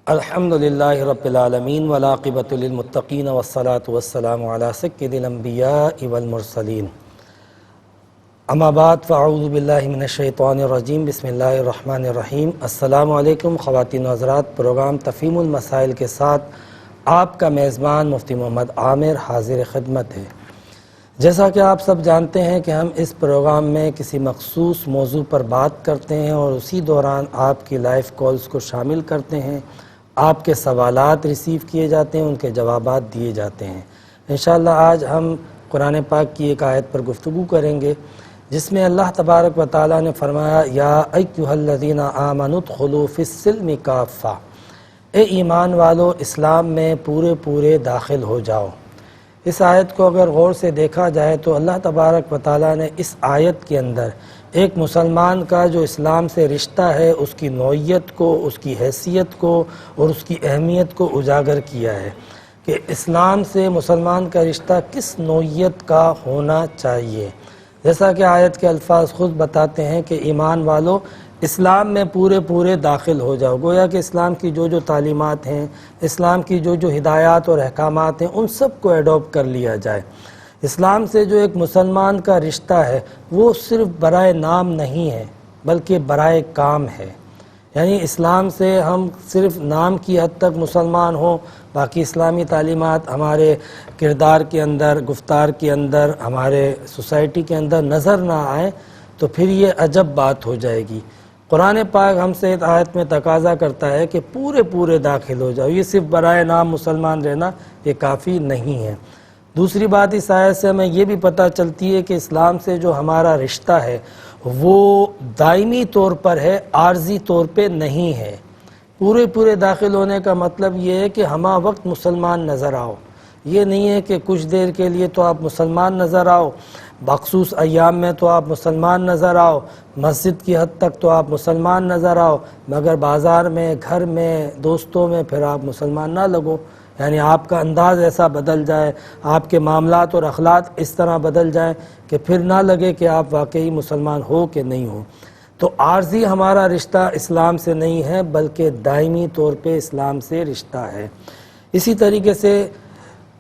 الحمدللہ رب العالمین والعاقبۃ للمتقین والصلاة والسلام علی سید الانبیاء والمرسلین اما بعد فاعوذ باللہ من الشیطان الرجیم بسم اللہ الرحمن الرحیم۔ السلام علیکم خواتین و حضرات، پروگرام تفہیم المسائل کے ساتھ آپ کا میزبان مفتی محمد عامر حاضر خدمت ہے۔ جیسا کہ آپ سب جانتے ہیں کہ ہم اس پروگرام میں کسی مخصوص موضوع پر بات کرتے ہیں اور اسی دوران آپ کی لائیو کالز کو شامل کرتے ہیں، آپ کے سوالات ریسیو کیے جاتے ہیں، ان کے جوابات دیے جاتے ہیں۔ انشاءاللہ آج ہم قرآن پاک کی ایک آیت پر گفتگو کریں گے جس میں اللہ تبارک و تعالیٰ نے فرمایا یا ایھا الذین آمنوا ادخلوا فی السلم کافہ، اے ایمان والو اسلام میں پورے داخل ہو جاؤ۔ اس آیت کو اگر غور سے دیکھا جائے تو اللہ تبارک و تعالیٰ نے اس آیت کے اندر ایک مسلمان کا جو اسلام سے رشتہ ہے، اس کی نوعیت کو، اس کی حیثیت کو اور اس کی اہمیت کو اجاگر کیا ہے کہ اسلام سے مسلمان کا رشتہ کس نوعیت کا ہونا چاہیے۔ جیسا کہ آیت کے الفاظ خود بتاتے ہیں کہ ایمان والو اسلام میں پورے داخل ہو جاؤ۔ گویا کہ اسلام کی جو تعلیمات ہیں، اسلام کی جو ہدایات اور احکامات ہیں، ان سب کو ایڈاپٹ کر لیا جائے۔ اسلام سے جو ایک مسلمان کا رشتہ ہے وہ صرف برائے نام نہیں ہے بلکہ برائے کام ہے، یعنی اسلام سے ہم صرف نام کی حد تک مسلمان ہوں، باقی اسلامی تعلیمات ہمارے کردار کے اندر، گفتار کے اندر، ہمارے سوسائٹی کے اندر نظر نہ آئیں تو پھر یہ عجب بات ہو جائے گی۔ قرآن پاک ہم سے اس آیت میں تقاضا کرتا ہے کہ پورے داخل ہو جاؤ، یہ صرف برائے نام مسلمان رہنا یہ کافی نہیں ہے۔ دوسری بات اس آیت سے ہمیں یہ بھی پتہ چلتی ہے کہ اسلام سے جو ہمارا رشتہ ہے وہ دائمی طور پر ہے، عارضی طور پہ نہیں ہے۔ پورے داخل ہونے کا مطلب یہ ہے کہ ہمہ وقت مسلمان نظر آؤ، یہ نہیں ہے کہ کچھ دیر کے لیے تو آپ مسلمان نظر آؤ، مخصوص ایام میں تو آپ مسلمان نظر آؤ، مسجد کی حد تک تو آپ مسلمان نظر آؤ، مگر بازار میں، گھر میں، دوستوں میں پھر آپ مسلمان نہ لگو، یعنی آپ کا انداز ایسا بدل جائے، آپ کے معاملات اور اخلاق اس طرح بدل جائیں کہ پھر نہ لگے کہ آپ واقعی مسلمان ہو کہ نہیں ہو۔ تو عارضی ہمارا رشتہ اسلام سے نہیں ہے بلکہ دائمی طور پہ اسلام سے رشتہ ہے۔ اسی طریقے سے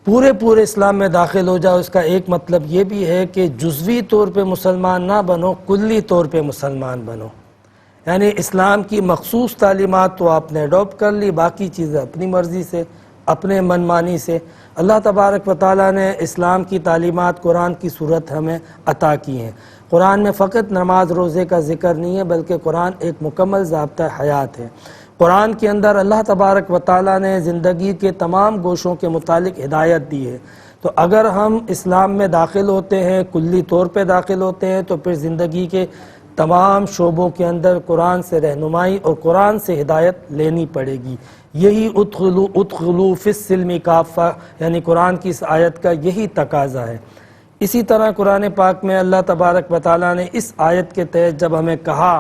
پورے اسلام میں داخل ہو جاؤ، اس کا ایک مطلب یہ بھی ہے کہ جزوی طور پہ مسلمان نہ بنو، کلی طور پہ مسلمان بنو، یعنی اسلام کی مخصوص تعلیمات تو آپ نے اڈاپٹ کر لی، باقی چیزیں اپنی مرضی سے، اپنے من مانی سے۔ اللہ تبارک و تعالیٰ نے اسلام کی تعلیمات قرآن کی صورت ہمیں عطا کی ہیں۔ قرآن میں فقط نماز روزے کا ذکر نہیں ہے بلکہ قرآن ایک مکمل ضابطہ حیات ہے۔ قرآن کے اندر اللہ تبارک و تعالیٰ نے زندگی کے تمام گوشوں کے متعلق ہدایت دی ہے۔ تو اگر ہم اسلام میں داخل ہوتے ہیں، کلی طور پہ داخل ہوتے ہیں، تو پھر زندگی کے تمام شعبوں کے اندر قرآن سے رہنمائی اور قرآن سے ہدایت لینی پڑے گی۔ یہی ادخلوا فی السلم کافہ، یعنی قرآن کی اس آیت کا یہی تقاضا ہے۔ اسی طرح قرآن پاک میں اللہ تبارک و تعالیٰ نے اس آیت کے تحت جب ہمیں کہا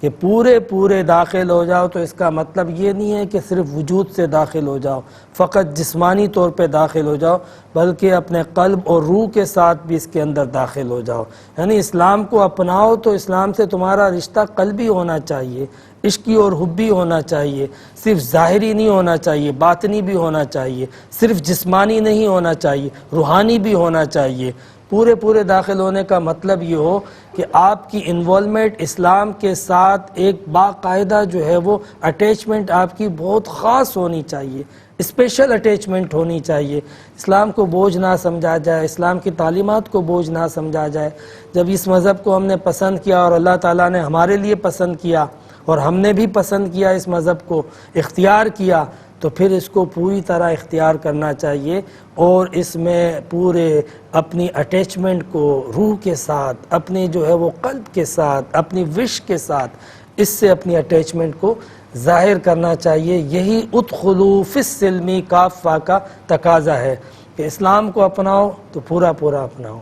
کہ پورے داخل ہو جاؤ تو اس کا مطلب یہ نہیں ہے کہ صرف وجود سے داخل ہو جاؤ، فقط جسمانی طور پہ داخل ہو جاؤ، بلکہ اپنے قلب اور روح کے ساتھ بھی اس کے اندر داخل ہو جاؤ، یعنی اسلام کو اپناؤ تو اسلام سے تمہارا رشتہ قلبی ہونا چاہیے، عشقی اور حبی ہونا چاہیے، صرف ظاہری نہیں ہونا چاہیے، باطنی بھی ہونا چاہیے، صرف جسمانی نہیں ہونا چاہیے، روحانی بھی ہونا چاہیے۔ پورے داخل ہونے کا مطلب یہ ہو کہ آپ کی انوالومنٹ اسلام کے ساتھ ایک باقاعدہ جو ہے وہ اٹیچمنٹ آپ کی بہت خاص ہونی چاہیے، اسپیشل اٹیچمنٹ ہونی چاہیے۔ اسلام کو بوجھ نہ سمجھا جائے، اسلام کی تعلیمات کو بوجھ نہ سمجھا جائے۔ جب اس مذہب کو ہم نے پسند کیا اور اللہ تعالیٰ نے ہمارے لیے پسند کیا اور ہم نے بھی پسند کیا، اس مذہب کو اختیار کیا، تو پھر اس کو پوری طرح اختیار کرنا چاہیے اور اس میں پورے اپنی اٹیچمنٹ کو روح کے ساتھ، اپنی جو ہے وہ قلب کے ساتھ، اپنی وش کے ساتھ اس سے اپنی اٹیچمنٹ کو ظاہر کرنا چاہیے۔ یہی ادخلوا فی السلم کافہ کا تقاضا ہے کہ اسلام کو اپناؤ تو پورا اپناؤ،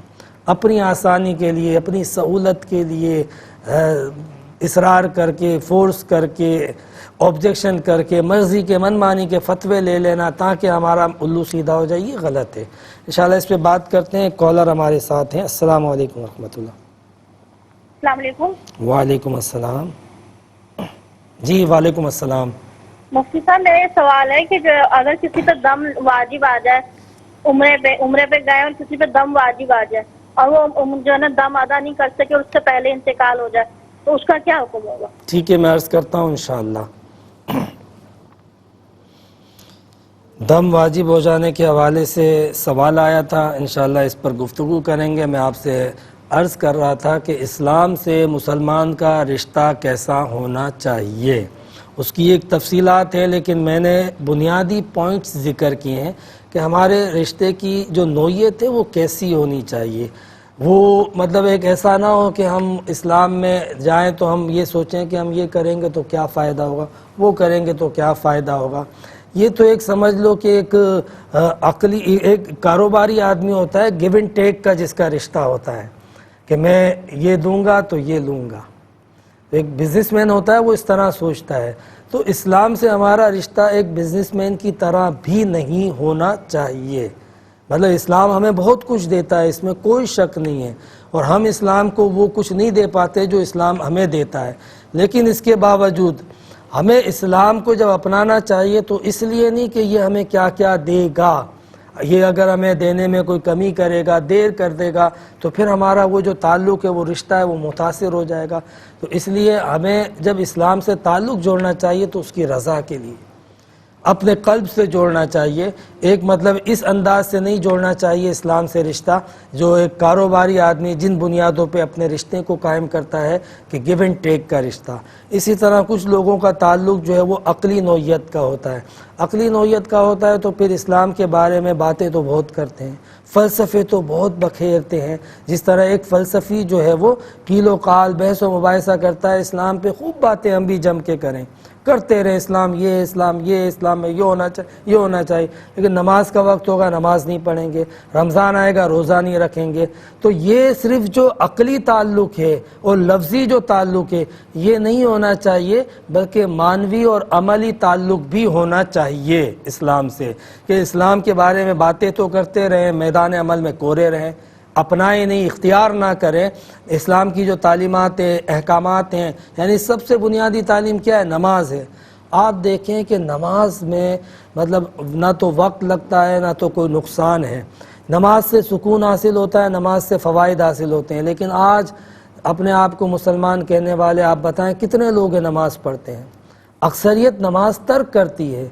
اپنی آسانی کے لیے، اپنی سہولت کے لیے اصرار کر کے، فورس کر کے، آبجیکشن کر کے، مرضی کے من مانی کے فتوے لے لینا تاکہ ہمارا الو سیدھا ہو جائے، یہ غلط ہے۔ انشاءاللہ اس پہ بات کرتے ہیں۔ کالر ہمارے ساتھ ہیں۔ السلام علیکم ورحمۃ اللہ۔ السلام علیکم۔ وعلیکم السلام۔ جی وعلیکم السلام۔ مفتی صاحب میرا یہ سوال ہے کہ جو اگر کسی پہ دم واجب آ جائے، عمرے پہ گئے اور کسی پہ دم واجب آ جائے اور وہ جو ہے نا دم ادا نہیں کر سکے اور اس سے پہلے انتقال ہو جائے تو اس کا کیا حکم ہوگا؟ ٹھیک ہے، میں عرض کرتا ہوں انشاءاللہ۔ دم واجب ہو جانے کے حوالے سے سوال آیا تھا، انشاءاللہ اس پر گفتگو کریں گے۔ میں آپ سے عرض کر رہا تھا کہ اسلام سے مسلمان کا رشتہ کیسا ہونا چاہیے، اس کی ایک تفصیلات ہے، لیکن میں نے بنیادی پوائنٹس ذکر کیے ہیں کہ ہمارے رشتے کی جو نوعیت ہے وہ کیسی ہونی چاہیے۔ وہ مطلب ایک ایسا نہ ہو کہ ہم اسلام میں جائیں تو ہم یہ سوچیں کہ ہم یہ کریں گے تو کیا فائدہ ہوگا، وہ کریں گے تو کیا فائدہ ہوگا۔ یہ تو ایک سمجھ لو کہ ایک عقلی ایک کاروباری آدمی ہوتا ہے، گیو اینڈ ٹیک کا جس کا رشتہ ہوتا ہے کہ میں یہ دوں گا تو یہ لوں گا۔ ایک بزنس مین ہوتا ہے وہ اس طرح سوچتا ہے۔ تو اسلام سے ہمارا رشتہ ایک بزنس مین کی طرح بھی نہیں ہونا چاہیے۔ مطلب اسلام ہمیں بہت کچھ دیتا ہے، اس میں کوئی شک نہیں ہے، اور ہم اسلام کو وہ کچھ نہیں دے پاتے جو اسلام ہمیں دیتا ہے، لیکن اس کے باوجود ہمیں اسلام کو جب اپنانا چاہیے تو اس لیے نہیں کہ یہ ہمیں کیا کیا دے گا، یہ اگر ہمیں دینے میں کوئی کمی کرے گا، دیر کر دے گا تو پھر ہمارا وہ جو تعلق ہے، وہ رشتہ ہے، وہ متاثر ہو جائے گا۔ تو اس لیے ہمیں جب اسلام سے تعلق جوڑنا چاہیے تو اس کی رضا کے لیے اپنے قلب سے جوڑنا چاہیے۔ ایک مطلب اس انداز سے نہیں جوڑنا چاہیے اسلام سے رشتہ جو ایک کاروباری آدمی جن بنیادوں پہ اپنے رشتے کو قائم کرتا ہے کہ گیو اینڈ ٹیک کا رشتہ۔ اسی طرح کچھ لوگوں کا تعلق جو ہے وہ عقلی نوعیت کا ہوتا ہے۔ عقلی نوعیت کا ہوتا ہے تو پھر اسلام کے بارے میں باتیں تو بہت کرتے ہیں، فلسفے تو بہت بکھیرتے ہیں۔ جس طرح ایک فلسفی جو ہے وہ قیل و قال، بحث و مباحثہ کرتا ہے، اسلام پہ خوب باتیں ہم بھی جم کے کرتے رہے، اسلام یہ، اسلام یہ، اسلام میں یہ ہونا چاہیے، یہ ہونا چاہیے، لیکن نماز کا وقت ہوگا نماز نہیں پڑھیں گے، رمضان آئے گا روزہ نہیں رکھیں گے۔ تو یہ صرف جو عقلی تعلق ہے اور لفظی جو تعلق ہے یہ نہیں ہونا چاہیے، بلکہ معنوی اور عملی تعلق بھی ہونا چاہیے اسلام سے، کہ اسلام کے بارے میں باتیں تو کرتے رہیں، میدان عمل میں کورے رہیں، اپنائیں نہیں، اختیار نہ کریں۔ اسلام کی جو تعلیمات ہیں، احکامات ہیں، یعنی سب سے بنیادی تعلیم کیا ہے؟ نماز ہے۔ آپ دیکھیں کہ نماز میں مطلب نہ تو وقت لگتا ہے نہ تو کوئی نقصان ہے، نماز سے سکون حاصل ہوتا ہے، نماز سے فوائد حاصل ہوتے ہیں، لیکن آج اپنے آپ کو مسلمان کہنے والے آپ بتائیں کتنے لوگ نماز پڑھتے ہیں؟ اکثریت نماز ترک کرتی ہے،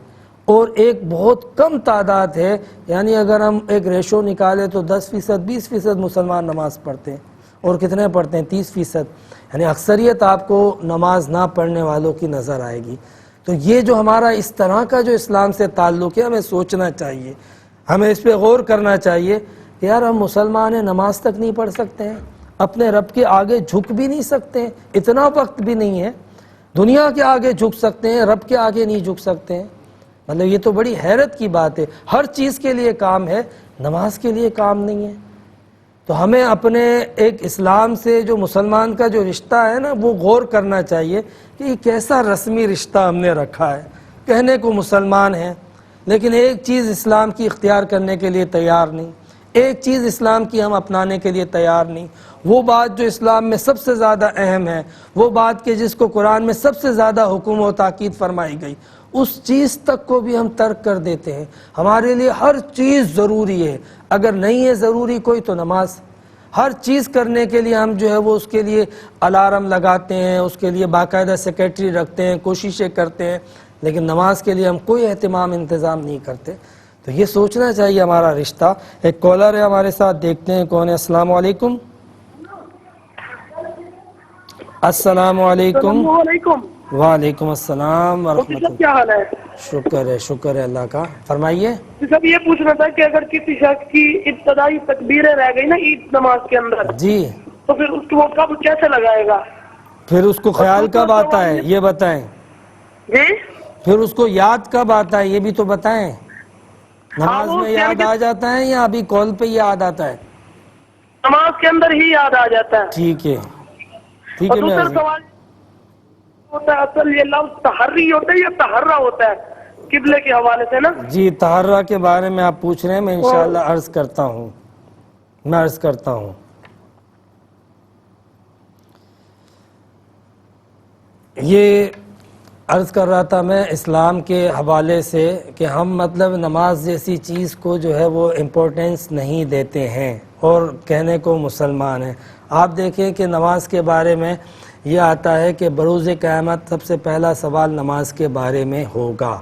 اور ایک بہت کم تعداد ہے، یعنی اگر ہم ایک ریشو نکالیں تو 10%، 20% مسلمان نماز پڑھتے ہیں، اور کتنے پڑھتے ہیں؟ 30%، یعنی اکثریت آپ کو نماز نہ پڑھنے والوں کی نظر آئے گی۔ تو یہ جو ہمارا اس طرح کا جو اسلام سے تعلق ہے، ہمیں سوچنا چاہیے، ہمیں اس پہ غور کرنا چاہیے کہ یار ہم مسلمان ہیں، نماز تک نہیں پڑھ سکتے ہیں، اپنے رب کے آگے جھک بھی نہیں سکتے ہیں، اتنا وقت بھی نہیں ہے، دنیا کے آگے جھک سکتے ہیں، رب کے آگے نہیں جھک سکتے ہیں۔ مطلب یہ تو بڑی حیرت کی بات ہے، ہر چیز کے لیے کام ہے، نماز کے لیے کام نہیں ہے۔ تو ہمیں اپنے ایک اسلام سے جو مسلمان کا جو رشتہ ہے نا، وہ غور کرنا چاہیے کہ یہ کیسا رسمی رشتہ ہم نے رکھا ہے۔ کہنے کو مسلمان ہیں، لیکن ایک چیز اسلام کی اختیار کرنے کے لیے تیار نہیں، ایک چیز اسلام کی ہم اپنانے کے لیے تیار نہیں۔ وہ بات جو اسلام میں سب سے زیادہ اہم ہے، وہ بات کہ جس کو قرآن میں سب سے زیادہ حکم و تاکید فرمائی گئی، اس چیز تک کو بھی ہم ترک کر دیتے ہیں۔ ہمارے لیے ہر چیز ضروری ہے، اگر نہیں ہے ضروری کوئی تو نماز۔ ہر چیز کرنے کے لیے ہم جو ہے وہ اس کے لیے الارم لگاتے ہیں، اس کے لیے باقاعدہ سیکریٹری رکھتے ہیں، کوششیں کرتے ہیں، لیکن نماز کے لیے ہم کوئی اہتمام انتظام نہیں کرتے۔ تو یہ سوچنا چاہیے ہمارا رشتہ۔ ایک کالر ہے ہمارے ساتھ، دیکھتے ہیں کون ہے۔ السلام علیکم۔ السلام علیکم۔ السلام علیکم۔ وعلیکم السلام ورحمۃ اللہ۔ کیا حال ہے؟ شکر ہے اللہ کا، فرمائیے۔ سب یہ پوچھنا تھا کہ اگر کسی شخص کی ابتدائی تکبیریں رہ گئی نا عید نماز کے اندر، جی، تو پھر اس کو وہ کب کیسے لگائے گا؟ پھر اس کو خیال کب آتا ہے یہ بتائیں، جی پھر اس کو یاد کب آتا ہے یہ بھی تو بتائیں۔ نماز میں یاد آ جاتا ہے یا ابھی کال پہ یاد آتا ہے؟ نماز کے اندر ہی یاد آ جاتا ہے۔ ٹھیک ہے، ٹھیک اور ہے۔ دوسرا سوال ہوتا ہے، اصل یہ لفظ تحری ہوتا ہے یا تحرہ ہوتا ہے قبلے کے حوالے سے نا؟ جی، تحرہ کے بارے میں آپ پوچھ رہے ہیں، میں انشاءاللہ عرض کرتا ہوں۔ یہ عرض کر رہا تھا میں اسلام کے حوالے سے کہ ہم مطلب نماز جیسی چیز کو جو ہے وہ امپورٹنس نہیں دیتے ہیں اور کہنے کو مسلمان ہیں۔ آپ دیکھیں کہ نماز کے بارے میں یہ آتا ہے کہ بروز قیامت سب سے پہلا سوال نماز کے بارے میں ہوگا۔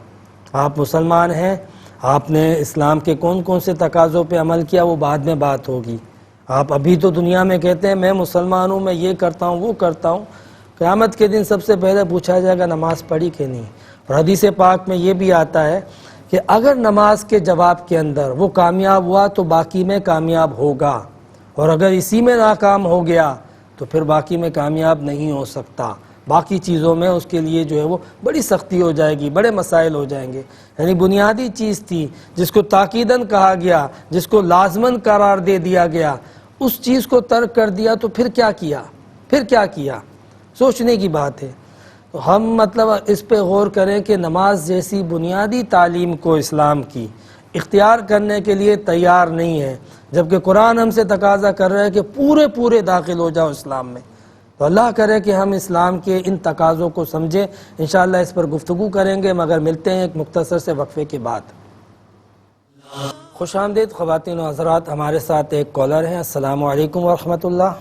آپ مسلمان ہیں، آپ نے اسلام کے کون کون سے تقاضوں پہ عمل کیا، وہ بعد میں بات ہوگی۔ آپ ابھی تو دنیا میں کہتے ہیں میں مسلمان ہوں، میں یہ کرتا ہوں وہ کرتا ہوں، قیامت کے دن سب سے پہلے پوچھا جائے گا نماز پڑھی کہ نہیں۔ اور حدیث پاک میں یہ بھی آتا ہے کہ اگر نماز کے جواب کے اندر وہ کامیاب ہوا تو باقی میں کامیاب ہوگا، اور اگر اسی میں ناکام ہو گیا تو پھر باقی میں کامیاب نہیں ہو سکتا۔ باقی چیزوں میں اس کے لیے جو ہے وہ بڑی سختی ہو جائے گی، بڑے مسائل ہو جائیں گے۔ یعنی بنیادی چیز تھی جس کو تاکیداً کہا گیا، جس کو لازماً قرار دے دیا گیا، اس چیز کو ترک کر دیا تو پھر کیا کیا؟ پھر کیا کیا؟ سوچنے کی بات ہے۔ تو ہم مطلب اس پہ غور کریں کہ نماز جیسی بنیادی تعلیم کو اسلام کی اختیار کرنے کے لیے تیار نہیں ہے، جبکہ قرآن ہم سے تقاضا کر رہا ہے کہ پورے داخل ہو جاؤ اسلام میں۔ تو اللہ کرے کہ ہم اسلام کے ان تقاضوں کو سمجھیں۔ انشاءاللہ اس پر گفتگو کریں گے، مگر ملتے ہیں ایک مختصر سے وقفے کے بعد۔ خوش آمدید خواتین و حضرات، ہمارے ساتھ ایک کالر ہیں۔ السلام علیکم ورحمۃ اللہ۔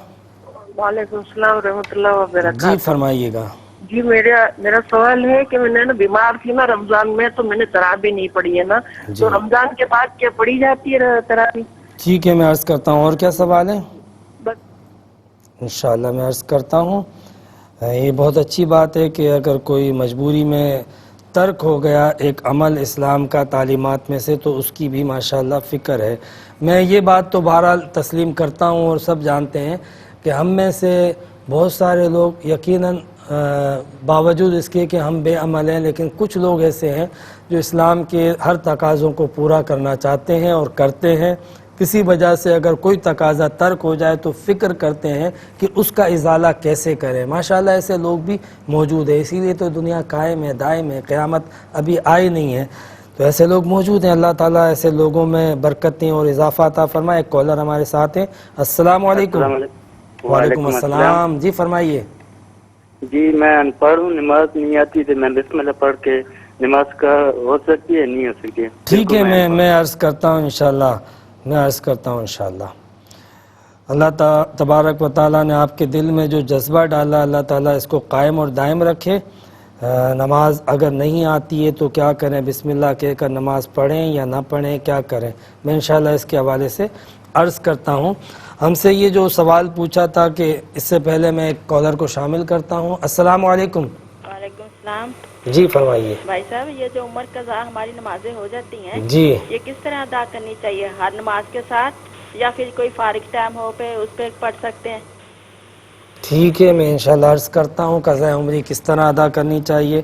وعلیکم السلام ورحمۃ اللہ وبرکاتہ۔ جی فرمائیے گا۔ جی میرا سوال ہے کہ میں نے بیمار تھی نا رمضان میں، تو میں نے تراویح نہیں پڑھی ہے نا، تو رمضان کے بعد کیا پڑھی جاتی ہے تراویح؟ ٹھیک ہے، میں عرض کرتا ہوں۔ اور کیا سوال ہے؟ بس انشاءاللہ میں عرض کرتا ہوں۔ یہ بہت اچھی بات ہے کہ اگر کوئی مجبوری میں ترک ہو گیا ایک عمل اسلام کا تعلیمات میں سے تو اس کی بھی ماشاءاللہ فکر ہے۔ میں یہ بات تو بہرحال تسلیم کرتا ہوں اور سب جانتے ہیں کہ ہم میں سے بہت سارے لوگ یقیناً باوجود اس کے کہ ہم بے عمل ہیں، لیکن کچھ لوگ ایسے ہیں جو اسلام کے ہر تقاضوں کو پورا کرنا چاہتے ہیں اور کرتے ہیں۔ کسی وجہ سے اگر کوئی تقاضا ترک ہو جائے تو فکر کرتے ہیں کہ اس کا ازالہ کیسے کریں۔ ماشاءاللہ ایسے لوگ بھی موجود ہیں، اسی لیے تو دنیا قائم ہے، دائم ہے، قیامت ابھی آئی نہیں ہے، تو ایسے لوگ موجود ہیں۔ اللہ تعالیٰ ایسے لوگوں میں برکتیں اور اضافہ عطا فرمائے۔ ایک کالر ہمارے ساتھ ہیں۔ السلام علیکم۔ وعلیکم السلام، جی فرمائیے۔ جی میں ان پڑھ ہوں، نماز نہیں آتی تو میں بسم اللہ پڑھ کے نماز کا ہو سکتی ہے نہیں ہو سکتی؟ ٹھیک ہے، میں عرض کرتا ہوں انشاءاللہ، میں عرض کرتا ہوں انشاءاللہ۔ اللہ تبارک و تعالیٰ نے آپ کے دل میں جو جذبہ ڈالا، اللہ تعالیٰ اس کو قائم اور دائم رکھے۔ نماز اگر نہیں آتی ہے تو کیا کریں؟ بسم اللہ کہہ کر نماز پڑھیں یا نہ پڑھیں، کیا کریں؟ میں انشاءاللہ اس کے حوالے سے عرض کرتا ہوں۔ ہم سے یہ جو سوال پوچھا تھا کہ اس سے پہلے میں ایک کالر کو شامل کرتا ہوں۔ السلام علیکم۔ وعلیکم السلام۔ جی فرمائیے۔ بھائی صاحب، یہ جو عمر قضا ہماری نمازیں ہو جاتی ہیں، جی یہ کس طرح ادا کرنی چاہیے؟ ہر نماز کے ساتھ یا پھر کوئی فارغ ٹائم ہو پہ اس پہ پڑھ سکتے ہیں؟ ٹھیک ہے، میں انشاءاللہ عرض کرتا ہوں قضاء عمری کس طرح ادا کرنی چاہیے۔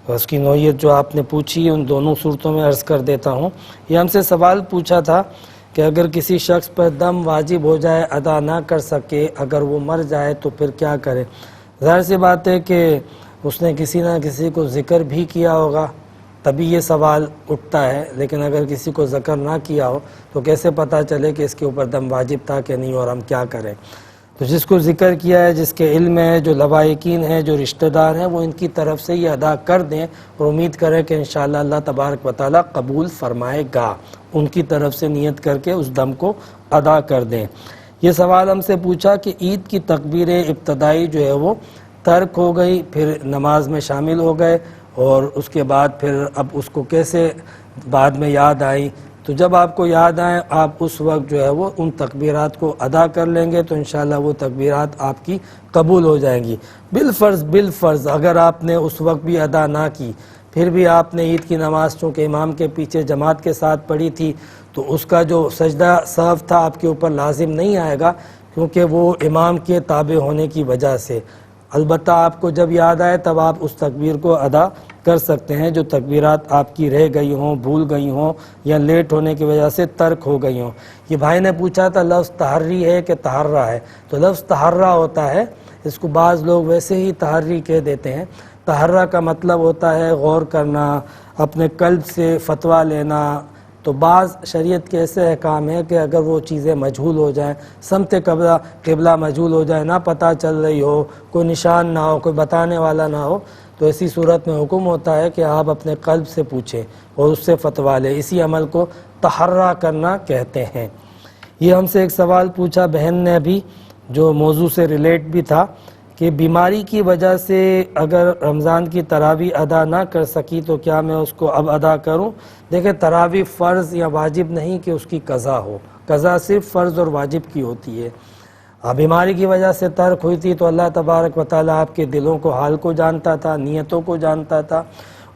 اس کی نوعیت جو آپ نے پوچھی ان دونوں صورتوں میں عرض کر دیتا ہوں۔ یہ ہم سے سوال پوچھا تھا کہ اگر کسی شخص پر دم واجب ہو جائے، ادا نہ کر سکے، اگر وہ مر جائے تو پھر کیا کرے؟ ظاہر سی بات ہے کہ اس نے کسی نہ کسی کو ذکر بھی کیا ہوگا تبھی یہ سوال اٹھتا ہے، لیکن اگر کسی کو ذکر نہ کیا ہو تو کیسے پتہ چلے کہ اس کے اوپر دم واجب تھا کہ نہیں اور ہم کیا کریں؟ تو جس کو ذکر کیا ہے، جس کے علم ہے، جو لوایقین ہیں، جو رشتہ دار ہیں، وہ ان کی طرف سے یہ ادا کر دیں اور امید کریں کہ انشاءاللہ اللہ تبارک و تعالیٰ قبول فرمائے گا۔ ان کی طرف سے نیت کر کے اس دم کو ادا کر دیں۔ یہ سوال ہم سے پوچھا کہ عید کی تکبیر ابتدائی جو ہے وہ ترک ہو گئی، پھر نماز میں شامل ہو گئے اور اس کے بعد پھر اب اس کو کیسے بعد میں یاد آئی؟ تو جب آپ کو یاد آئیں آپ اس وقت جو ہے وہ ان تکبیرات کو ادا کر لیں گے تو انشاءاللہ وہ تکبیرات آپ کی قبول ہو جائیں گی۔ بالفرض اگر آپ نے اس وقت بھی ادا نہ کی، پھر بھی آپ نے عید کی نماز چونکہ امام کے پیچھے جماعت کے ساتھ پڑھی تھی تو اس کا جو سجدہ سہو تھا آپ کے اوپر لازم نہیں آئے گا، کیونکہ وہ امام کے تابع ہونے کی وجہ سے۔ البتہ آپ کو جب یاد آئے تب آپ اس تکبیر کو ادا کر سکتے ہیں جو تکبیرات آپ کی رہ گئی ہوں، بھول گئی ہوں یا لیٹ ہونے کی وجہ سے ترک ہو گئی ہوں۔ یہ بھائی نے پوچھا تھا لفظ تحری ہے کہ تحرہ ہے، تو لفظ تحرہ ہوتا ہے، اس کو بعض لوگ ویسے ہی تحری کہہ دیتے ہیں۔ تحرہ کا مطلب ہوتا ہے غور کرنا، اپنے قلب سے فتویٰ لینا۔ تو بعض شریعت کے ایسے احکام ہیں کہ اگر وہ چیزیں مجہول ہو جائیں، سمت قبلہ مجہول ہو جائے، نہ پتہ چل رہی ہو، کوئی نشان نہ ہو، کوئی بتانے والا نہ ہو، تو ایسی صورت میں حکم ہوتا ہے کہ آپ اپنے قلب سے پوچھیں اور اس سے فتویٰ لیں. اسی عمل کو تحرّا کرنا کہتے ہیں. یہ ہم سے ایک سوال پوچھا بہن نے ابھی جو موضوع سے ریلیٹ بھی تھا کہ بیماری کی وجہ سے اگر رمضان کی تراویح ادا نہ کر سکی تو کیا میں اس کو اب ادا کروں؟ دیکھیں تراویح فرض یا واجب نہیں کہ اس کی قضا ہو، قضا صرف فرض اور واجب کی ہوتی ہے. بیماری کی وجہ سے ترک ہوئی تھی تو اللہ تبارک و تعالیٰ آپ کے دلوں کو حال کو جانتا تھا، نیتوں کو جانتا تھا.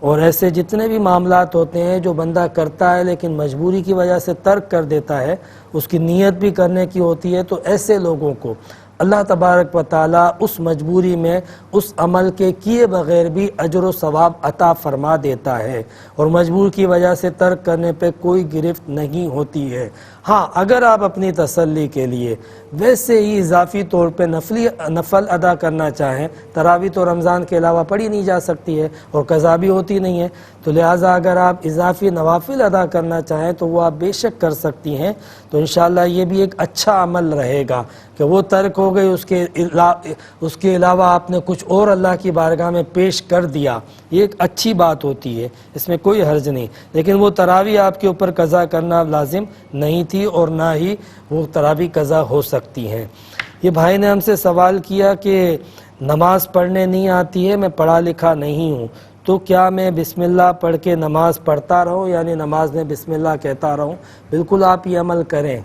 اور ایسے جتنے بھی معاملات ہوتے ہیں جو بندہ کرتا ہے لیکن مجبوری کی وجہ سے ترک کر دیتا ہے، اس کی نیت بھی کرنے کی ہوتی ہے، تو ایسے لوگوں کو اللہ تبارک و تعالیٰ اس مجبوری میں اس عمل کے کیے بغیر بھی اجر و ثواب عطا فرما دیتا ہے، اور مجبور کی وجہ سے ترک کرنے پہ کوئی گرفت نہیں ہوتی ہے. ہاں اگر آپ اپنی تسلی کے لیے ویسے ہی اضافی طور پہ نفل ادا کرنا چاہیں، تراویح تو رمضان کے علاوہ پڑھی نہیں جا سکتی ہے اور قضا بھی ہوتی نہیں ہے، تو لہٰذا اگر آپ اضافی نوافل ادا کرنا چاہیں تو وہ آپ بے شک کر سکتی ہیں. تو انشاءاللہ یہ بھی ایک اچھا عمل رہے گا کہ وہ ترک ہو گئی، اس کے علاوہ آپ نے کچھ اور اللہ کی بارگاہ میں پیش کر دیا، یہ ایک اچھی بات ہوتی ہے، اس میں کوئی حرج نہیں. لیکن وہ تراویح آپ کے اوپر قضا کرنا لازم نہیں تھی اور نہ ہی وہ تراویح قضا ہو سکتی ہیں. یہ بھائی نے ہم سے سوال کیا کہ نماز پڑھنے نہیں آتی ہے، میں پڑھا لکھا نہیں ہوں، تو کیا میں بسم اللہ پڑھ کے نماز پڑھتا رہوں، یعنی نماز میں بسم اللہ کہتا رہوں؟ بالکل آپ یہ عمل کریں،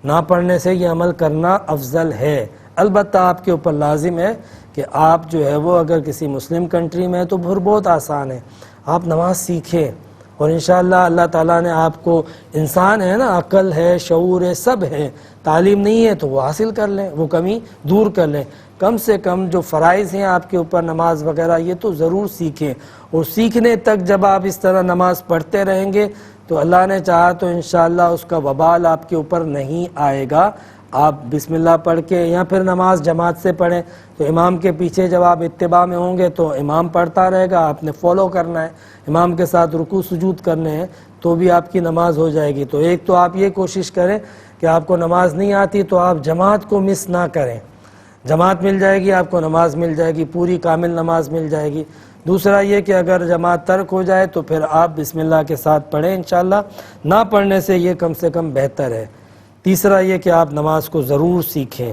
نہ پڑھنے سے یہ عمل کرنا افضل ہے. البتہ آپ کے اوپر لازم ہے کہ آپ جو ہے وہ اگر کسی مسلم کنٹری میں تو پھر بہت آسان ہے، آپ نماز سیکھیں اور انشاءاللہ اللہ تعالیٰ نے آپ کو، انسان ہے نا، عقل ہے، شعور ہے، سب ہے، تعلیم نہیں ہے تو وہ حاصل کر لیں، وہ کمی دور کر لیں. کم سے کم جو فرائض ہیں آپ کے اوپر نماز وغیرہ یہ تو ضرور سیکھیں، اور سیکھنے تک جب آپ اس طرح نماز پڑھتے رہیں گے تو اللہ نے چاہا تو انشاءاللہ اس کا وبال آپ کے اوپر نہیں آئے گا. آپ بسم اللہ پڑھ کے یا پھر نماز جماعت سے پڑھیں تو امام کے پیچھے جب آپ اتباع میں ہوں گے تو امام پڑھتا رہے گا، آپ نے فالو کرنا ہے، امام کے ساتھ رکوع سجود کرنے ہیں تو بھی آپ کی نماز ہو جائے گی. تو ایک تو آپ یہ کوشش کریں کہ آپ کو نماز نہیں آتی تو آپ جماعت کو مس نہ کریں، جماعت مل جائے گی آپ کو، نماز مل جائے گی، پوری کامل نماز مل جائے گی. دوسرا یہ کہ اگر جماعت ترک ہو جائے تو پھر آپ بسم اللہ کے ساتھ پڑھیں انشاءاللہ، نہ پڑھنے سے یہ کم سے کم بہتر ہے. تیسرا یہ کہ آپ نماز کو ضرور سیکھیں.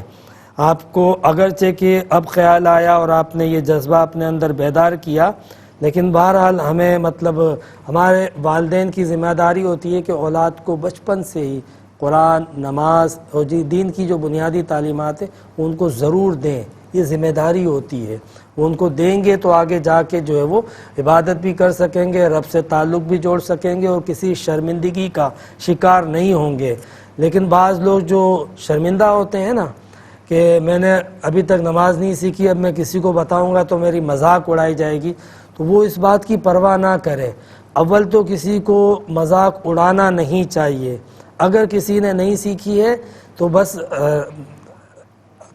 آپ کو اگرچہ کہ اب خیال آیا اور آپ نے یہ جذبہ اپنے اندر بیدار کیا، لیکن بہرحال ہمیں ہمارے والدین کی ذمہ داری ہوتی ہے کہ اولاد کو بچپن سے ہی قرآن، نماز اور دین کی جو بنیادی تعلیمات ہیں ان کو ضرور دیں. یہ ذمہ داری ہوتی ہے، وہ ان کو دیں گے تو آگے جا کے جو ہے وہ عبادت بھی کر سکیں گے، رب سے تعلق بھی جوڑ سکیں گے اور کسی شرمندگی کا شکار نہیں ہوں گے. لیکن بعض لوگ جو شرمندہ ہوتے ہیں نا کہ میں نے ابھی تک نماز نہیں سیکھی، اب میں کسی کو بتاؤں گا تو میری مذاق اڑائی جائے گی، تو وہ اس بات کی پرواہ نہ کرے. اول تو کسی کو مذاق اڑانا نہیں چاہیے. اگر کسی نے نہیں سیکھی ہے تو بس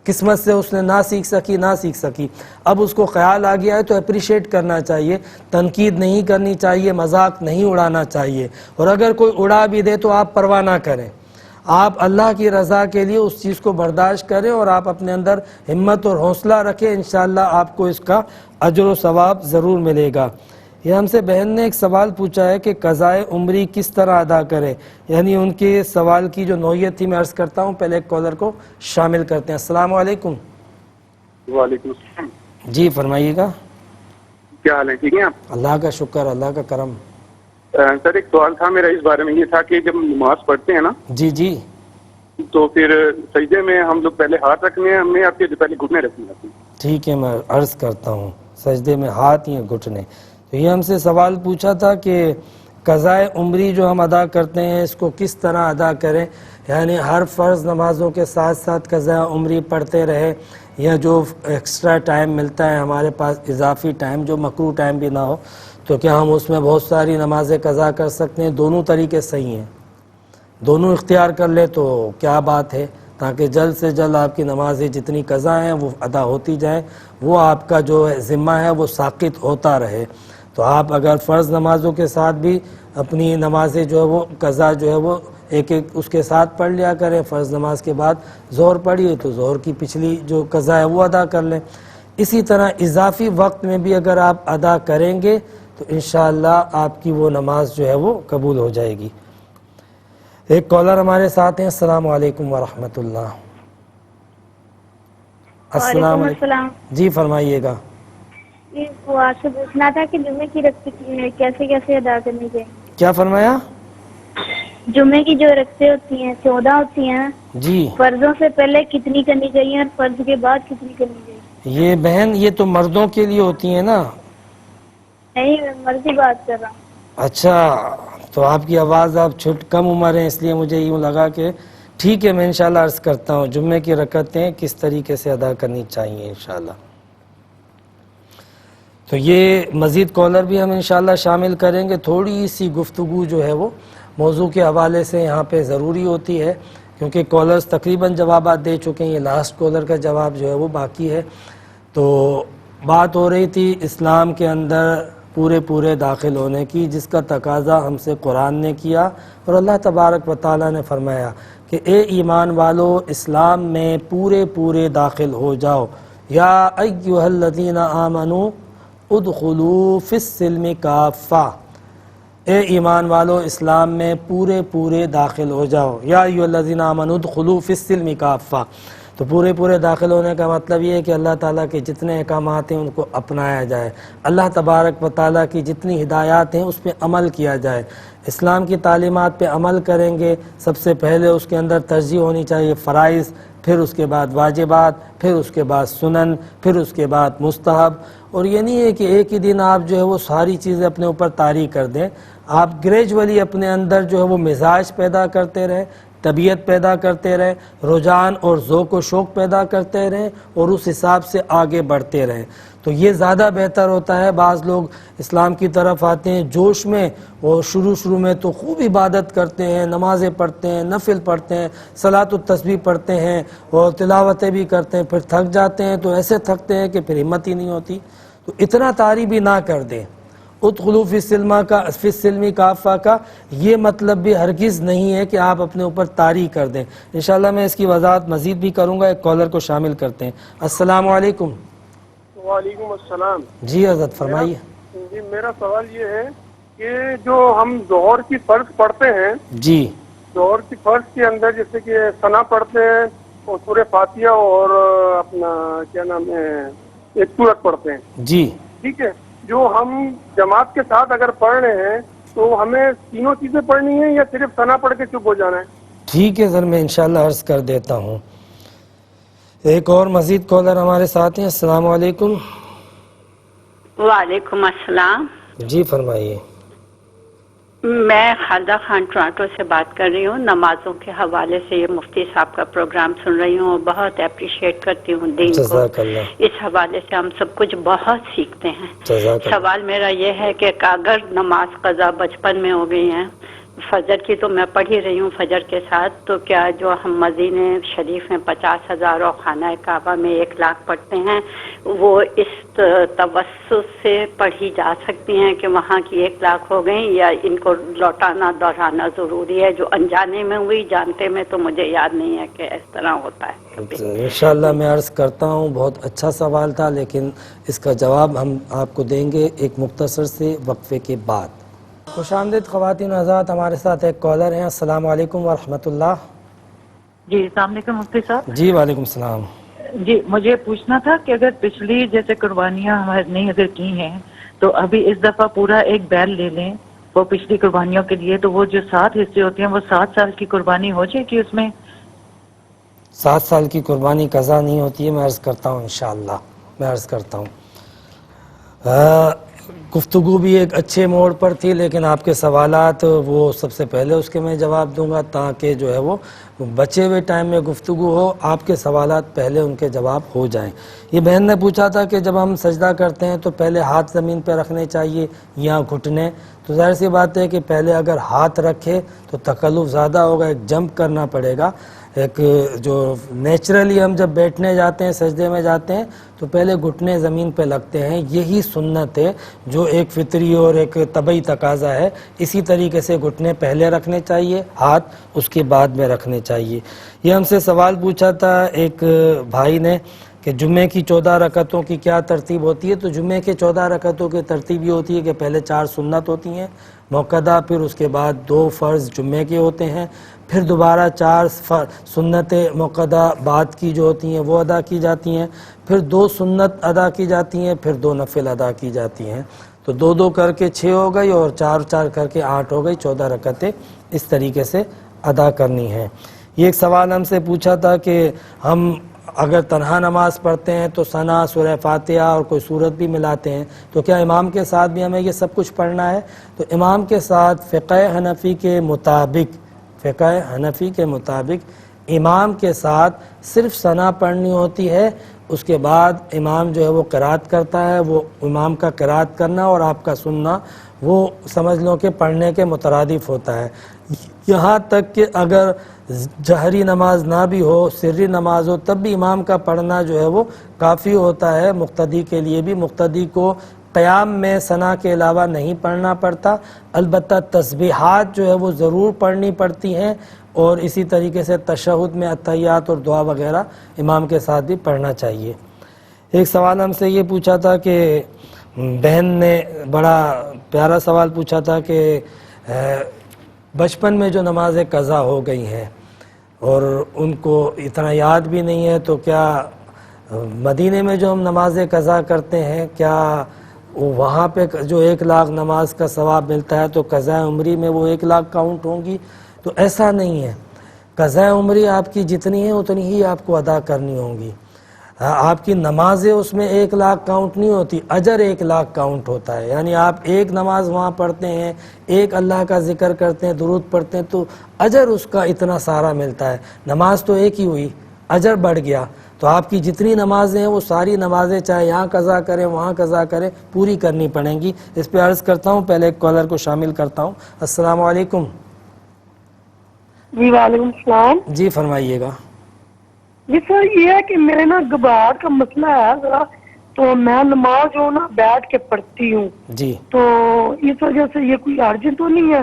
قسمت سے اس نے نہ سیکھ سکی. اب اس کو خیال آ گیا ہے تو اپریشیٹ کرنا چاہیے، تنقید نہیں کرنی چاہیے، مذاق نہیں اڑانا چاہیے. اور اگر کوئی اڑا بھی دے تو آپ پرواہ نہ کریں، آپ اللہ کی رضا کے لیے اس چیز کو برداشت کریں اور آپ اپنے اندر ہمت اور حوصلہ رکھیں، انشاءاللہ آپ کو اس کا اجر و ثواب ضرور ملے گا. یہ ہم سے بہن نے ایک سوال پوچھا ہے کہ قضائے عمری کس طرح ادا کریں، یعنی ان کے سوال کی جو نوعیت تھی میں عرض کرتا ہوں. پہلے ایک کالر کو شامل کرتے ہیں. السلام علیکم. وعلیکم السلام. جی فرمائیے گا. کیا حال ہے؟ ٹھیک ہے آپ؟ اللہ کا شکر، اللہ کا کرم. سر ایک سوال تھا میرا اس بارے میں، یہ تھا کہ جب نماز پڑھتے ہیں نا جی تو پھر سجدے میں ہم لوگ پہلے ہاتھ رکھنے ہیں ہمیں آپ کے پہلے گھٹنے رکھنے ہیں؟ ٹھیک ہے، میں عرض کرتا ہوں. سجدے میں ہاتھ یا گھٹنے. تو یہ ہم سے سوال پوچھا تھا کہ قضائے عمری جو ہم ادا کرتے ہیں اس کو کس طرح ادا کریں، یعنی ہر فرض نمازوں کے ساتھ ساتھ قضائے عمری پڑھتے رہے یا جو ایکسٹرا ٹائم ملتا ہے ہمارے پاس، اضافی ٹائم جو مکروہ ٹائم بھی نہ ہو، تو کیا ہم اس میں بہت ساری نمازیں قضا کر سکتے ہیں؟ دونوں طریقے صحیح ہیں، دونوں اختیار کر لے تو کیا بات ہے، تاکہ جلد سے جلد آپ کی نمازیں جتنی قضا ہیں وہ ادا ہوتی جائیں، وہ آپ کا جو ذمہ ہے وہ ساقط ہوتا رہے. تو آپ اگر فرض نمازوں کے ساتھ بھی اپنی نمازیں جو ہے وہ قضا جو ہے وہ ایک اس کے ساتھ پڑھ لیا کریں. فرض نماز کے بعد ظہر پڑھیے تو ظہر کی پچھلی جو قضا ہے وہ ادا کر لیں. اسی طرح اضافی وقت میں بھی اگر آپ ادا کریں گے تو انشاءاللہ آپ کی وہ نماز جو ہے وہ قبول ہو جائے گی۔ ایک کالر ہمارے ساتھ ہیں۔ السلام علیکم ورحمۃ اللہ۔ السلام وعلیکم علیکم، السلام۔ جی فرمائیے گا۔ یہ وہ آپ سے پوچھنا تھا کہ جمعے کی رکعتیں کیسے کیسے ادا کرنی چاہیے؟ کیا فرمایا؟ جمعے کی جو رکعتیں ہوتی ہیں 14 ہوتی ہیں، جی فرضوں سے پہلے کتنی کرنی چاہیے اور فرض کے بعد کتنی کرنی چاہیے؟ یہ بہن یہ تو مردوں کے لیے ہوتی ہیں نا؟ نہیں، میں مرضی بات کر رہا ہوں۔ اچھا، تو آپ کی آواز آپ کم عمر ہیں، اس لیے مجھے یوں لگا کہ ٹھیک ہے، میں انشاءاللہ عرض کرتا ہوں جمعے کی رکعتیں کس طریقے سے ادا کرنی چاہیے انشاءاللہ۔ تو یہ مزید کالر بھی ہم انشاءاللہ شامل کریں گے۔ تھوڑی سی گفتگو جو ہے وہ موضوع کے حوالے سے یہاں پہ ضروری ہوتی ہے، کیونکہ کالرز تقریباً جوابات دے چکے ہیں، یہ لاسٹ کالر کا جواب جو ہے وہ باقی ہے۔ تو بات ہو رہی تھی اسلام کے اندر پورے داخل ہونے کی، جس کا تقاضا ہم سے قرآن نے کیا اور اللہ تبارک و تعالیٰ نے فرمایا کہ اے ایمان والو اسلام میں پورے داخل ہو جاؤ۔ یا ایھا الذین آمنوا ادخلوا فی السلم کافہ، اے ایمان والو اسلام میں پورے داخل ہو جاؤ۔ یا ایھا الذین آمنوا ادخلوا فی السلم کافہ، تو پورے داخل ہونے کا مطلب یہ ہے کہ اللہ تعالیٰ کے جتنے احکامات ہیں ان کو اپنایا جائے، اللہ تبارک و تعالیٰ کی جتنی ہدایات ہیں اس پہ عمل کیا جائے۔ اسلام کی تعلیمات پہ عمل کریں گے، سب سے پہلے اس کے اندر ترجیح ہونی چاہیے فرائض، پھر اس کے بعد واجبات، پھر اس کے بعد سنن، پھر اس کے بعد مستحب۔ اور یہ نہیں ہے کہ ایک ہی دن آپ جو ہے وہ ساری چیزیں اپنے اوپر طاری کر دیں، آپ گریجولی اپنے اندر جو ہے وہ مزاج پیدا کرتے رہیں، طبیعت پیدا کرتے رہیں، رجحان اور ذوق و شوق پیدا کرتے رہیں اور اس حساب سے آگے بڑھتے رہیں، تو یہ زیادہ بہتر ہوتا ہے۔ بعض لوگ اسلام کی طرف آتے ہیں جوش میں، اور شروع میں تو خوب عبادت کرتے ہیں، نمازیں پڑھتے ہیں، نفل پڑھتے ہیں، صلاۃ التسبیح پڑھتے ہیں اور تلاوتیں بھی کرتے ہیں، پھر تھک جاتے ہیں، تو ایسے تھکتے ہیں کہ پھر ہمت ہی نہیں ہوتی۔ تو اتنا طاری بھی نہ کر دیں۔ ادخلوا فی السلم کافہ کا یہ مطلب بھی ہرگز نہیں ہے کہ آپ اپنے اوپر طاری کر دیں۔ انشاءاللہ میں اس کی وضاحت مزید بھی کروں گا۔ ایک کالر کو شامل کرتے ہیں۔ السلام علیکم۔ وعلیکم السلام۔ جی حضرت فرمائیے۔ جی میرا سوال یہ ہے کہ جو ہم ظہر کی فرض پڑھتے ہیں، جی ظہر کی فرض کے اندر جیسے کہ ثنا پڑھتے ہیں اور سورہ فاتحہ اور اپنا کیا نام ہے ایک سورت پڑھتے ہیں، جی ٹھیک ہے، جو ہم جماعت کے ساتھ اگر پڑھ رہے ہیں تو ہمیں تینوں چیزیں پڑھنی ہیں یا صرف ثنا پڑھ کے چپ ہو جانا ہے؟ ٹھیک ہے سر، میں انشاءاللہ عرض کر دیتا ہوں۔ ایک اور مزید کالر ہمارے ساتھ ہیں۔ السلام علیکم۔ وعلیکم السلام۔ جی فرمائیے۔ میں خالدہ خان ٹورانٹو سے بات کر رہی ہوں۔ نمازوں کے حوالے سے یہ مفتی صاحب کا پروگرام سن رہی ہوں، بہت اپریشیٹ کرتی ہوں دین کو، جزاک اللہ۔ اس حوالے سے ہم سب کچھ بہت سیکھتے ہیں۔ جزاک اللہ۔ سوال میرا یہ ہے کہ اگر نماز قضا بچپن میں ہو گئی ہیں، فجر کی تو میں پڑھ ہی رہی ہوں فجر کے ساتھ، تو کیا جو ہم مدینہ شریف میں 50,000 اور خانہ کعبہ میں 1,00,000 پڑھتے ہیں، وہ اس توسط سے پڑھی جا سکتی ہیں کہ وہاں کی 1,00,000 ہو گئیں، یا ان کو لوٹانا دہرانا ضروری ہے؟ جو انجانے میں ہوئی، جانتے میں تو مجھے یاد نہیں ہے کہ اس طرح ہوتا ہے۔ انشاءاللہ میں عرض کرتا ہوں، بہت اچھا سوال تھا، لیکن اس کا جواب ہم آپ کو دیں گے ایک مختصر سے وقفے کے بعد۔ خوش آمدید خواتین و حضرات، ہمارے ساتھ ایک کالر ہیں۔ السلام علیکم ورحمۃ اللہ۔ جی السلام علیکم مفتی صاحب۔ جی وعلیکم السلام۔ جی مجھے پوچھنا تھا کہ اگر پچھلی جیسے قربانیاں ہم نے اگر کی ہیں تو ابھی اس دفعہ پورا ایک بیل لے لیں وہ پچھلی قربانیوں کے لیے، تو وہ جو 7 حصے ہوتے ہیں وہ 7 سال کی قربانی ہو جائے گی؟ اس میں 7 سال کی قربانی قضا نہیں ہوتی ہے، میں عرض کرتا ہوں انشاءاللہ، میں عرض کرتا ہوں۔ گفتگو بھی ایک اچھے موڑ پر تھی، لیکن آپ کے سوالات وہ سب سے پہلے اس کے میں جواب دوں گا، تاکہ جو ہے وہ بچے ہوئے ٹائم میں گفتگو ہو، آپ کے سوالات پہلے ان کے جواب ہو جائیں۔ یہ بہن نے پوچھا تھا کہ جب ہم سجدہ کرتے ہیں تو پہلے ہاتھ زمین پہ رکھنے چاہیے یا گھٹنے، تو ظاہر سی بات ہے کہ پہلے اگر ہاتھ رکھے تو تکلف زیادہ ہوگا، ایک جمپ کرنا پڑے گا۔ ایک جو نیچرلی ہم جب بیٹھنے جاتے ہیں سجدے میں جاتے ہیں تو پہلے گھٹنے زمین پہ لگتے ہیں، یہی سنت ہے جو ایک فطری اور ایک طبعی تقاضا ہے۔ اسی طریقے سے گھٹنے پہلے رکھنے چاہیے، ہاتھ اس کے بعد میں رکھنے چاہیے۔ یہ ہم سے سوال پوچھا تھا ایک بھائی نے کہ جمعے کی 14 رکعتوں کی کیا ترتیب ہوتی ہے، تو جمعے کے 14 رکعتوں کی ترتیب یہ ہوتی ہے کہ پہلے 4 سنت ہوتی ہیں موقدہ، پھر اس کے بعد 2 فرض جمعے کے ہوتے ہیں، پھر دوبارہ 4 سنت موقدہ بعد کی جو ہوتی ہیں وہ ادا کی جاتی ہیں، پھر 2 سنت ادا کی جاتی ہیں، پھر 2 نفل ادا کی جاتی ہیں، تو 2 کر کے 6 ہو گئی اور 4 کر کے 8 ہو گئی، 14 رکعتیں اس طریقے سے ادا کرنی ہیں۔ یہ ایک سوال ہم سے پوچھا تھا کہ ہم اگر تنہا نماز پڑھتے ہیں تو ثنا، سورہ فاتحہ اور کوئی سورت بھی ملاتے ہیں، تو کیا امام کے ساتھ بھی ہمیں یہ سب کچھ پڑھنا ہے؟ تو امام کے ساتھ فقہ حنفی کے مطابق امام کے ساتھ صرف ثنا پڑھنی ہوتی ہے، اس کے بعد امام جو ہے وہ قرات کرتا ہے، وہ امام کا قرات کرنا اور آپ کا سننا وہ سمجھ لو کہ پڑھنے کے مترادف ہوتا ہے۔ یہاں تک کہ اگر جہری نماز نہ بھی ہو، سری نماز ہو، تب بھی امام کا پڑھنا جو ہے وہ کافی ہوتا ہے مقتدی کے لیے بھی۔ مقتدی کو قیام میں ثنا کے علاوہ نہیں پڑھنا پڑتا، البتہ تسبیحات جو ہے وہ ضرور پڑھنی پڑتی ہیں، اور اسی طریقے سے تشہد میں اتحیات اور دعا وغیرہ امام کے ساتھ بھی پڑھنا چاہیے۔ ایک سوال ہم سے یہ پوچھا تھا کہ بہن نے بڑا پیارا سوال پوچھا تھا کہ بچپن میں جو نمازیں قضا ہو گئی ہیں اور ان کو اتنا یاد بھی نہیں ہے، تو کیا مدینے میں جو ہم نمازیں قضا کرتے ہیں کیا وہاں پہ جو 1 لاکھ نماز کا ثواب ملتا ہے تو قضا عمری میں وہ 1 لاکھ کاؤنٹ ہوں گی؟ تو ایسا نہیں ہے، قضا عمری آپ کی جتنی ہے اتنی ہی آپ کو ادا کرنی ہوں گی۔ آپ کی نمازیں اس میں 1 لاکھ کاؤنٹ نہیں ہوتی، اجر 1 لاکھ کاؤنٹ ہوتا ہے، یعنی آپ 1 نماز وہاں پڑھتے ہیں، 1 اللہ کا ذکر کرتے ہیں، درود پڑھتے ہیں، تو اجر اس کا اتنا سارا ملتا ہے۔ نماز تو ایک ہی ہوئی، اجر بڑھ گیا، تو آپ کی جتنی نمازیں ہیں وہ ساری نمازیں چاہے یہاں قضا کریں وہاں قضا کریں پوری کرنی پڑیں گی۔ اس پہ عرض کرتا ہوں، پہلے ایک کالر کو شامل کرتا ہوں۔ السلام علیکم۔ جی وعلیکم السلام۔ جی فرمائیے گا۔ جی سر یہ ہے کہ میرے نا گھبراہٹ کا مسئلہ ہے ذرا، تو میں نماز جو نا بیٹھ کے پڑھتی ہوں، جی تو اس وجہ سے یہ کوئی حرج تو نہیں ہے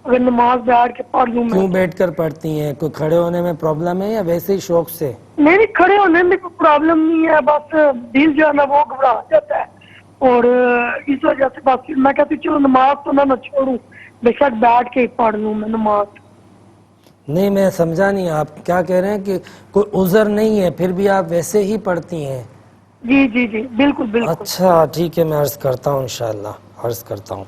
اگر نماز بیٹھ کے پڑھ لوں میں؟ کیوں بیٹھ کر پڑھتی ہیں؟ کوئی کھڑے ہونے میں پرابلم ہے یا ویسے ہی شوق سے؟ نہیں، کھڑے ہونے میں کوئی پرابلم نہیں ہے، بس دل جو ہے نا وہ گھبرا جاتا ہے، اور اس وجہ سے بس میں کہتی ہوں چلو نماز تو نہ چھوڑوں، بے شک بیٹھ کے ہی پڑھ لوں میں نماز۔ نہیں میں سمجھا نہیں، آپ کیا کہہ رہے ہیں کہ کوئی عذر نہیں ہے پھر بھی آپ ویسے ہی پڑھتی ہیں؟ جی جی جی بالکل بالکل۔ اچھا ٹھیک ہے، میں عرض کرتا ہوں، انشاءاللہ عرض کرتا ہوں۔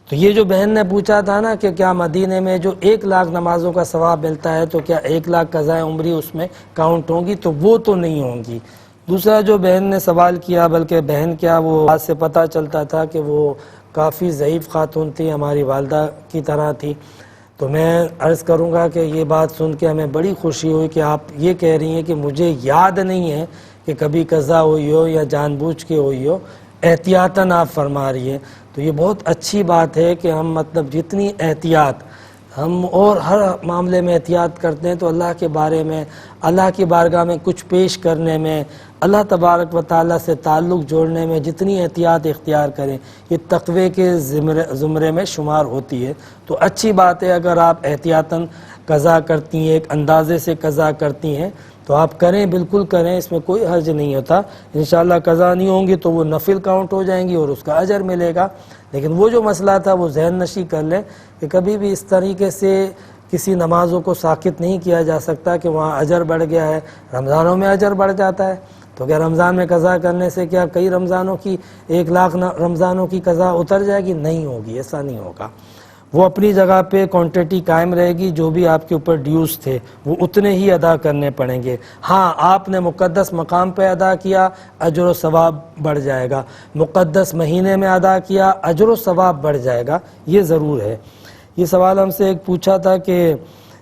تو یہ جو بہن نے پوچھا تھا نا کہ کیا مدینے میں جو 1 لاکھ نمازوں کا ثواب ملتا ہے تو کیا 1 لاکھ قضائے عمری اس میں کاؤنٹ ہوں گی؟ تو وہ تو نہیں ہوں گی۔ دوسرا جو بہن نے سوال کیا، بلکہ بہن کیا وہ بات سے پتہ چلتا تھا کہ وہ کافی ضعیف خاتون تھی، ہماری والدہ کی طرح تھی، تو میں عرض کروں گا کہ یہ بات سن کے ہمیں بڑی خوشی ہوئی کہ آپ یہ کہہ رہی ہیں کہ مجھے یاد نہیں ہے کہ کبھی قضا ہوئی ہو یا جان بوجھ کے ہوئی ہو، احتیاطاً آپ فرما رہی ہیں، تو یہ بہت اچھی بات ہے کہ ہم مطلب جتنی احتیاط ہم اور ہر معاملے میں احتیاط کرتے ہیں تو اللہ کے بارے میں، اللہ کی بارگاہ میں کچھ پیش کرنے میں، اللہ تبارک و تعالیٰ سے تعلق جوڑنے میں جتنی احتیاط اختیار کریں یہ تقوی کے زمرے میں شمار ہوتی ہے۔ تو اچھی بات ہے اگر آپ احتیاطاً قضا کرتی ہیں، ایک اندازے سے قضا کرتی ہیں تو آپ کریں، بالکل کریں، اس میں کوئی حرج نہیں ہوتا۔ انشاءاللہ قضا نہیں ہوں گی تو وہ نفل کاؤنٹ ہو جائیں گی اور اس کا اجر ملے گا۔ لیکن وہ جو مسئلہ تھا وہ ذہن نشی کر لیں کہ کبھی بھی اس طریقے سے کسی نمازوں کو ساقط نہیں کیا جا سکتا کہ وہاں اجر بڑھ گیا ہے۔ رمضانوں میں اجر بڑھ جاتا ہے تو کیا رمضان میں قضا کرنے سے کیا کئی رمضانوں کی 1 لاکھ رمضانوں کی قضا اتر جائے گی؟ نہیں ہوگی، ایسا نہیں ہوگا۔ وہ اپنی جگہ پہ کوانٹٹی قائم رہے گی، جو بھی آپ کے اوپر ڈیوز تھے وہ اتنے ہی ادا کرنے پڑیں گے۔ ہاں آپ نے مقدس مقام پہ ادا کیا، اجر و ثواب بڑھ جائے گا، مقدس مہینے میں ادا کیا، اجر و ثواب بڑھ جائے گا، یہ ضرور ہے۔ یہ سوال ہم سے ایک پوچھا تھا کہ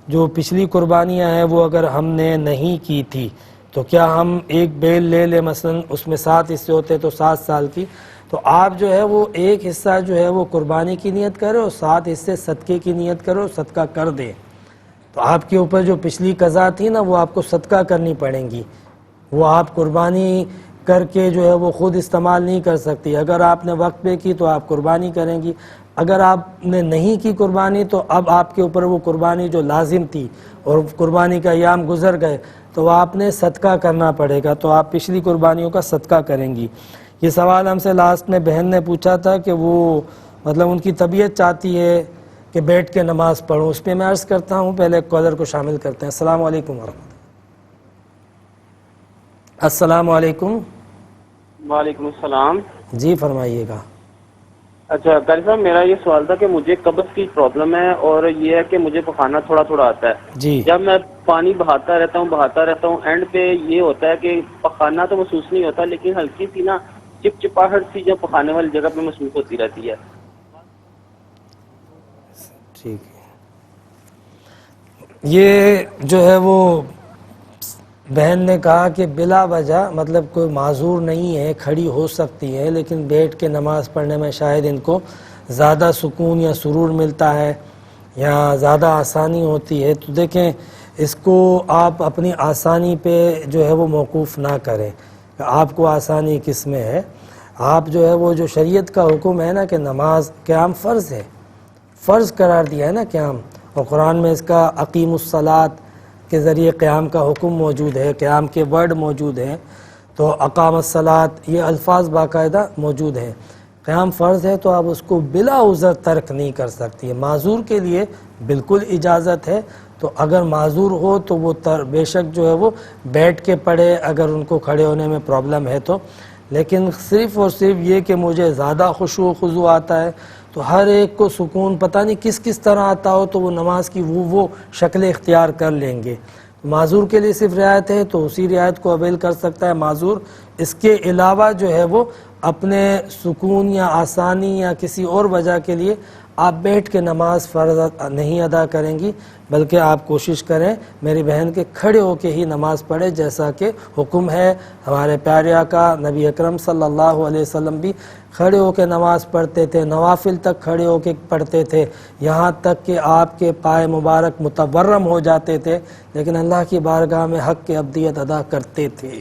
جو پچھلی قربانیاں ہیں وہ اگر ہم نے نہیں کی تھی تو کیا ہم ایک بیل لے لیں، مثلا اس میں 7 حصے ہوتے تو 7 سال کی، تو آپ جو ہے وہ ایک حصہ جو ہے وہ قربانی کی نیت کرو اور 7 حصے صدقے کی نیت کرو، صدقہ کر دیں، تو آپ کے اوپر جو پچھلی قضا تھی نا وہ آپ کو صدقہ کرنی پڑیں گی، وہ آپ قربانی کر کے جو ہے وہ خود استعمال نہیں کر سکتی۔ اگر آپ نے وقت پہ کی تو آپ قربانی کریں گی، اگر آپ نے نہیں کی قربانی تو اب آپ کے اوپر وہ قربانی جو لازم تھی اور قربانی کا ایام گزر گئے تو آپ نے صدقہ کرنا پڑے گا، تو آپ پچھلی قربانیوں کا صدقہ کریں گی۔ یہ سوال ہم سے لاسٹ میں بہن نے پوچھا تھا کہ وہ مطلب ان کی طبیعت چاہتی ہے کہ بیٹھ کے نماز پڑھوں، اس پہ میں عرض کرتا ہوں پہلے کالر کو شامل کرتے ہیں۔ السلام علیکم ورحمۃ اللہ۔ السلام علیکم۔ وعلیکم السلام۔ جی فرمائیے گا۔ اچھا قاری صاحب، میرا یہ سوال تھا کہ مجھے قبض کی پرابلم ہے اور یہ ہے کہ مجھے پخانا تھوڑا تھوڑا آتا ہے۔ جی جب میں پانی بہاتا رہتا ہوں اینڈ پہ یہ ہوتا ہے کہ پخانا تو محسوس نہیں ہوتا، لیکن ہلکی سی نا چپچپاہٹ سی جو پخانے والی جگہ پہ محسوس ہوتی رہتی ہے۔ ٹھیک ہے، یہ جو ہے وہ بہن نے کہا کہ بلا وجہ مطلب کوئی معذور نہیں ہے، کھڑی ہو سکتی ہے، لیکن بیٹھ کے نماز پڑھنے میں شاید ان کو زیادہ سکون یا سرور ملتا ہے یا زیادہ آسانی ہوتی ہے۔ تو دیکھیں اس کو آپ اپنی آسانی پہ جو ہے وہ موقوف نہ کریں کہ آپ کو آسانی کس میں ہے۔ آپ جو ہے وہ جو شریعت کا حکم ہے نا کہ نماز قیام فرض ہے، فرض قرار دیا ہے نا قیام، اور قرآن میں اس کا اقیم الصلاۃ کے ذریعے قیام کا حکم موجود ہے، قیام کے ورڈ موجود ہیں، تو اقام الصلاۃ یہ الفاظ باقاعدہ موجود ہیں۔ قیام فرض ہے تو آپ اس کو بلا عذر ترک نہیں کر سکتی ہے۔ معذور کے لیے بالکل اجازت ہے، تو اگر معذور ہو تو وہ بے شک جو ہے وہ بیٹھ کے پڑھے اگر ان کو کھڑے ہونے میں پرابلم ہے تو، لیکن صرف اور صرف یہ کہ مجھے زیادہ خشوع و خضوع آتا ہے تو ہر ایک کو سکون پتہ نہیں کس کس طرح آتا ہو تو وہ نماز کی وہ شکلیں اختیار کر لیں گے۔ معذور کے لیے صرف رعایت ہے تو اسی رعایت کو اویل کر سکتا ہے معذور۔ اس کے علاوہ جو ہے وہ اپنے سکون یا آسانی یا کسی اور وجہ کے لیے آپ بیٹھ کے نماز فرض نہیں ادا کریں گی، بلکہ آپ کوشش کریں میری بہن کے کھڑے ہو کے ہی نماز پڑھے، جیسا کہ حکم ہے ہمارے پیارے آقا نبی اکرم صلی اللہ علیہ وسلم بھی کھڑے ہو کے نماز پڑھتے تھے، نوافل تک کھڑے ہو کے پڑھتے تھے، یہاں تک کہ آپ کے پائے مبارک متورم ہو جاتے تھے، لیکن اللہ کی بارگاہ میں حق کی ابدیت ادا کرتے تھے۔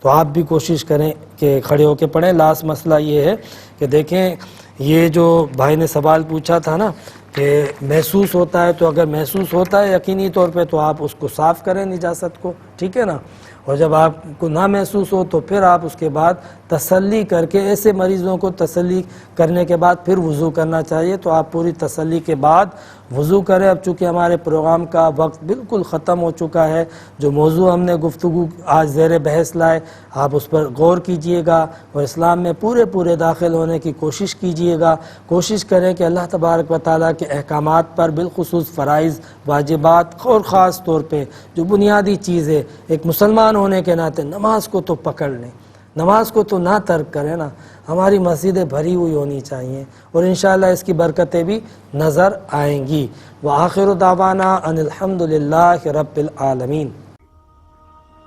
تو آپ بھی کوشش کریں کہ کھڑے ہو کے پڑھیں۔ لاسٹ مسئلہ یہ ہے کہ دیکھیں یہ جو بھائی نے سوال پوچھا تھا نا کہ محسوس ہوتا ہے، تو اگر محسوس ہوتا ہے یقینی طور پہ تو آپ اس کو صاف کریں نجاست کو، ٹھیک ہے نا، اور جب آپ کو نہ محسوس ہو تو پھر آپ اس کے بعد تسلی کر کے، ایسے مریضوں کو تسلی کرنے کے بعد پھر وضو کرنا چاہیے، تو آپ پوری تسلی کے بعد وضو کریں۔ اب چونکہ ہمارے پروگرام کا وقت بالکل ختم ہو چکا ہے، جو موضوع ہم نے گفتگو آج زیر بحث لائے آپ اس پر غور کیجئے گا اور اسلام میں پورے داخل ہونے کی کوشش کیجئے گا۔ کوشش کریں کہ اللہ تبارک و تعالیٰ کے احکامات پر بالخصوص فرائض واجبات اور خاص طور پہ جو بنیادی چیز ہے ایک مسلمان ہونے کے ناطے نماز کو تو پکڑ لیں، نماز کو تو نہ ترک کریں نا۔ ہماری مسجدیں بھری ہوئی ہونی چاہیے اور انشاءاللہ اس کی برکتیں بھی نظر آئیں گی۔ وآخر دعوانا ان الحمدللہ رب العالمین۔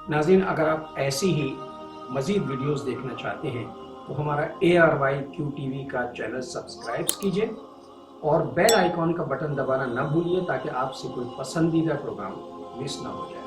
ناظرین، اگر آپ ایسی ہی مزید ویڈیوز دیکھنا چاہتے ہیں تو ہمارا ARYQTV کا چینل سبسکرائب کیجئے اور بیل آئیکن کا بٹن دبانا نہ بھولیے تاکہ آپ سے کوئی پسندیدہ پروگرام مس نہ ہو جائے۔